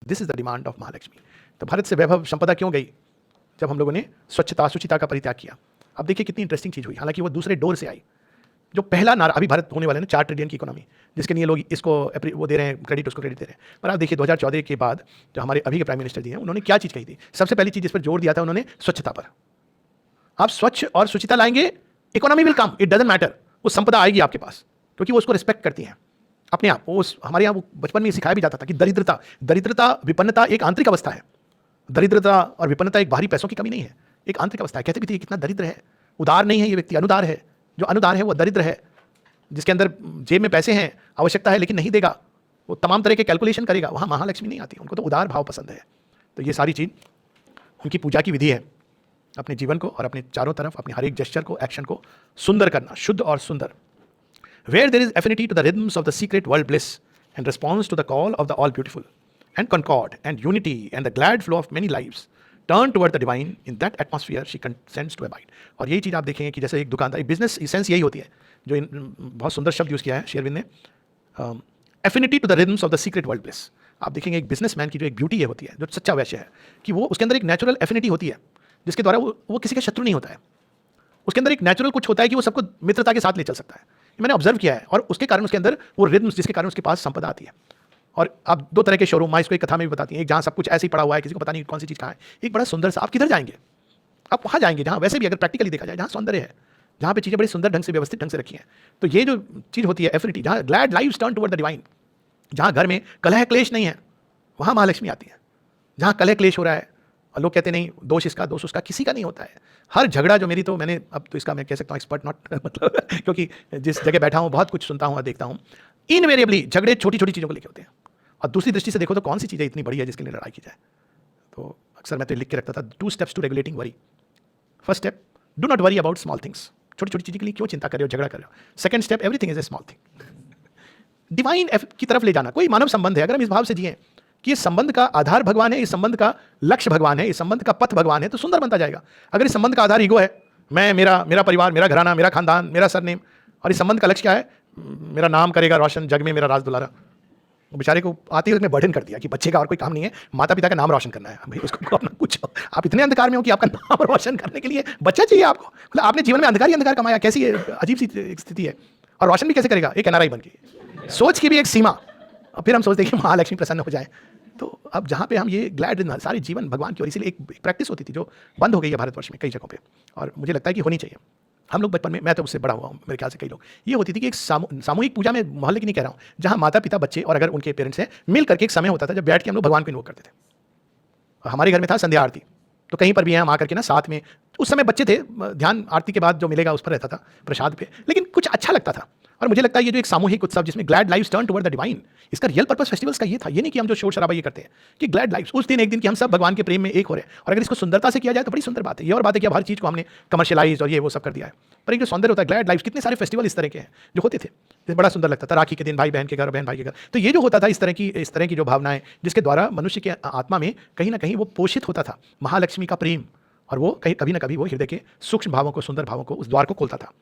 This is the demand of Mahalakshmi. तो भारत से वैभव संपदा क्यों गई? जब हम लोगों ने स्वच्छता शुचिता का परित्याग किया। अब देखिए कितनी इंटरेस्टिंग चीज़ हुई, हालांकि वो दूसरे डोर से आई। जो पहला नारा, अभी भारत होने वाले ना 4 ट्रिलियन की इकोनॉमी, जिसके लिए लोग इसको वो दे रहे हैं क्रेडिट, उसको क्रेडिट दे रहे हैं। पर आप देखिए 2014 के बाद जो हमारे अभी के प्राइम मिनिस्टर जी हैं, उन्होंने क्या चीज़ कही थी? सबसे पहली चीज़ इस पर जोर दिया था उन्होंने, स्वच्छता पर। आप स्वच्छ और शुचिता लाएंगे, economy will come, it doesn't matter, वो संपदा आएगी आपके पास, क्योंकि वो उसको रिस्पेक्ट करती हैं अपने आप। वो हमारे यहाँ वो बचपन में सिखाया भी जाता था कि दरिद्रता विपन्नता एक आंतरिक अवस्था है। दरिद्रता और विपन्नता एक बाहरी पैसों की कमी नहीं है, एक आंतरिक अवस्था है। कहते भी थे कितना दरिद्र है, उदार नहीं है ये व्यक्ति, अनुदार है। जो अनुदार है वो दरिद्र है, जिसके अंदर जेब में पैसे हैं, आवश्यकता है लेकिन नहीं देगा, वो तमाम तरह के कैलकुलेशन करेगा, वहाँ महालक्ष्मी नहीं आती। उनको तो उदार भाव पसंद है। तो ये सारी चीज़ उनकी पूजा की विधि है, अपने जीवन को और अपने चारों तरफ अपने हर एक जेस्चर को, एक्शन को सुंदर करना, शुद्ध और सुंदर। Where there is affinity to the rhythms of the secret world bliss and response to the call of the all beautiful and concord and unity and the glad flow of many lives turn toward the divine, in that atmosphere she consents to abide। और यही चीज़ आप देखेंगे कि जैसे एक दुकानदार, एक business essence यही होती है, जो बहुत सुंदर शब्द यूज़ किया है शेरविन ने, affinity to the rhythms of the secret world bliss. आप देखेंगे एक बिजनेसमैन की जो एक ब्यूटी ये होती है, जो सच्चा वैश्य है, कि वो उसके अंदर एक नेचुरल एफिनिटी होती है, जिसके द्वारा वो किसी का शत्रु नहीं होता है। उसके अंदर एक नेचुरल कुछ होता है कि वो सबको मित्रता के साथ ले चल सकता है। मैंने ऑब्जर्व किया है, और उसके कारण उसके अंदर वो रिदम्स, जिसके कारण उसके पास संपदा आती है। और आप 2 तरह के शोरूम, माँ इसको एक कथा में भी बताती हैं, एक जहाँ सब कुछ ऐसे ही पड़ा हुआ है, किसी को पता नहीं कौन सी चीज़ कहाँ है, एक बड़ा सुंदर सा, आप किधर जाएंगे? आप वहाँ जाएंगे जहाँ वैसे भी अगर प्रैक्टिकली देखा जाए, जहाँ सौंदर्य है, जहाँ पे चीज़ें बड़ी सुंदर ढंग से व्यवस्थित ढंग से रखी हैं। तो ये जो चीज़ होती है एफिनिटी, जहाँ glad lives turn toward the divine, जहाँ घर में कलह क्लेश नहीं है, वहाँ महालक्ष्मी आती है। जहाँ कलह क्लेश हो रहा है और लोग कहते नहीं दोष इसका दोष उसका, किसी का नहीं होता है। हर झगड़ा जो मेरी, तो मैंने अब तो इसका मैं कह सकता हूँ एक्सपर्ट नॉट मतलब क्योंकि जिस जगह बैठा हूँ बहुत कुछ सुनता हूँ और देखता हूँ, इनवेरिएबली झगड़े छोटी छोटी चीज़ों को लेकर होते हैं। और दूसरी दृष्टि से देखो तो कौन सी चीज़ें इतनी बड़ी है जिसके लिए लड़ाई की जाए? तो अक्सर मैं तो लिख के रखता था 2 steps to regulating worry. First step, do not worry about small things, छोटी छोटी चीज़ के लिए क्यों चिंता कर रहे हो, झगड़ा कर रहे हो। Second step, everything is a small thing. Divine की तरफ ले जाना, कोई मानव संबंध है, अगर हम इस भाव से जिए कि ये संबंध का आधार भगवान है, इस संबंध का लक्ष्य भगवान है, इस संबंध का पथ भगवान है, तो सुंदर बनता जाएगा। अगर इस संबंध का आधार ईगो है, मैं, मेरा परिवार, मेरा घराना, मेरा खानदान, मेरा सरनेम, और इस संबंध का लक्ष्य क्या है, मेरा नाम करेगा रोशन जग में, मेरा राज दुलारा, बेचारे को आते ही उसने बर्डन कर दिया कि बच्चे का और कोई काम नहीं है, माता पिता का नाम रोशन करना है। भाई उसको अपना कुछ, आप इतने अंधकार में हो कि आपका नाम रोशन करने के लिए बच्चा चाहिए आपको। मतलब आपने जीवन में अंधकार ही अंधकार कमाया, कैसी अजीब सी स्थिति है। और रोशन भी कैसे करेगा? एक एनआरआई बन के। सोच की भी एक सीमा। और फिर हम सोचते हैं कि महालक्ष्मी प्रसन्न हो जाए। तो अब जहाँ पे हम ये ग्लैड सारे जीवन भगवान की, और इसीलिए एक प्रैक्टिस होती थी जो बंद हो गई है भारतवर्ष में कई जगहों पे, और मुझे लगता है कि होनी चाहिए। हम लोग बचपन में, मैं तो उससे बड़ा हुआ हूँ मेरे ख्याल से कई लोग, ये होती थी कि एक सामूहिक पूजा में, मोहल्ले की नहीं कह रहा हूँ, जहाँ माता पिता बच्चे और अगर उनके पेरेंट्स हैं, मिल करके एक समय होता था जब बैठ के हम लोग भगवान को इन्वोक करते थे। हमारे घर में था संध्या आरती, तो कहीं पर भी हम आकर के ना साथ में, उस समय बच्चे थे, ध्यान आरती के बाद जो मिलेगा उस पर रहता था, प्रसाद पे, लेकिन कुछ अच्छा लगता था। और मुझे लगता है ये जो एक सामूहिक उत्सव जिसमें glad lives turn toward the divine, इसका रियल पर्पस फेस्टिवल्स का ये था। ये नहीं कि हम जो शोर शराबा ये करते हैं कि ग्लैड लाइव्स, उस दिन एक दिन कि हम सब भगवान के प्रेम में एक हो रहे हैं। और अगर इसको सुंदरता से किया जाए तो बड़ी सुंदर बात है। ये और बात है कि अब हर चीज़ को हमने कमर्शियलाइज और ये वो सब कर दिया है, पर एक जो सौंदर्य होता है ग्लैड लाइव्स, कितने सारे फेस्टिवल इस तरह के हैं जो होते थे, ये बड़ा सुंदर लगता था। राखी के दिन भाई बहन के घर, बहन भाई के घर, तो ये जो होता था इस तरह की जो भावनाएं, जिसके द्वारा मनुष्य के आत्मा में कहीं ना कहीं वो पोषित होता था महालक्ष्मी का प्रेम, और वो कहीं कभी ना कभी वो हृदय के सूक्ष्म भावों को, सुंदर भावों को, उस द्वार को खोलता था।